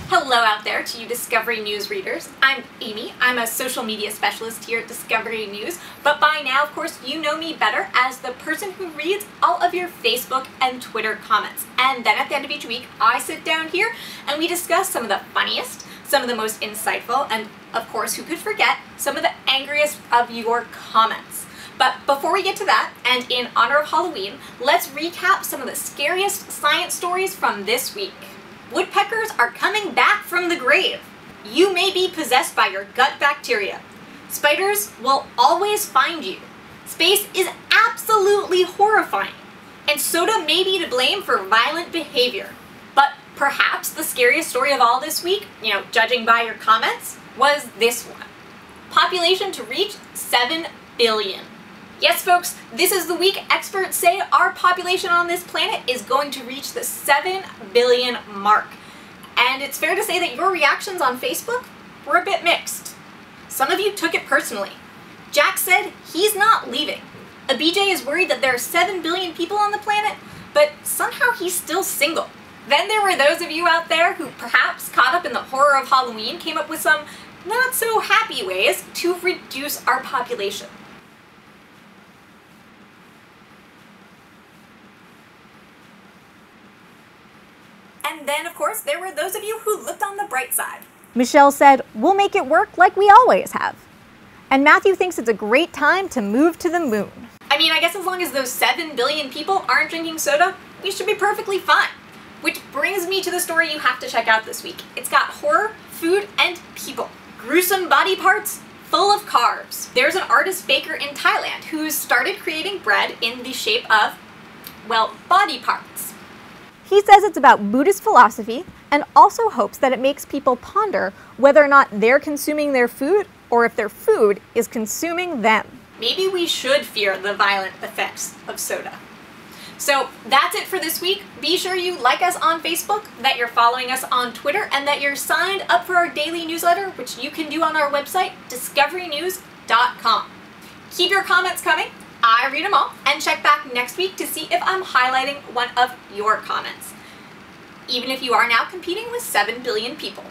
Hello out there to you Discovery News readers. I'm Amy. I'm a social media specialist here at Discovery News, but by now, of course, you know me better as the person who reads all of your Facebook and Twitter comments. And then at the end of each week, I sit down here and we discuss some of the funniest, some of the most insightful, and of course, who could forget, some of the angriest of your comments. But before we get to that, and in honor of Halloween, let's recap some of the scariest science stories from this week. Woodpeckers are coming back from the grave. You may be possessed by your gut bacteria. Spiders will always find you. Space is absolutely horrifying. And soda may be to blame for violent behavior. But perhaps the scariest story of all this week, judging by your comments, was this one. Population to reach 7 billion. Yes, folks, this is the week experts say our population on this planet is going to reach the 7 billion mark. And it's fair to say that your reactions on Facebook were a bit mixed. Some of you took it personally. Jack said he's not leaving. A BJ is worried that there are 7 billion people on the planet, but somehow he's still single. Then there were those of you out there who, perhaps caught up in the horror of Halloween, came up with some not so happy ways to reduce our population. And then, of course, there were those of you who looked on the bright side. Michelle said, "We'll make it work like we always have." And Matthew thinks it's a great time to move to the moon. I mean, I guess as long as those 7 billion people aren't drinking soda, we should be perfectly fine. Which brings me to the story you have to check out this week. It's got horror, food, and people. Gruesome body parts full of carbs. There's an artist baker in Thailand who's started creating bread in the shape of, well, body parts. He says it's about Buddhist philosophy and also hopes that it makes people ponder whether or not they're consuming their food or if their food is consuming them. Maybe we should fear the violent effects of soda. So that's it for this week. Be sure you like us on Facebook, that you're following us on Twitter, and that you're signed up for our daily newsletter, which you can do on our website, discoverynews.com. Keep your comments coming. I read them all, and check back next week to see if I'm highlighting one of your comments, even if you are now competing with 7 billion people.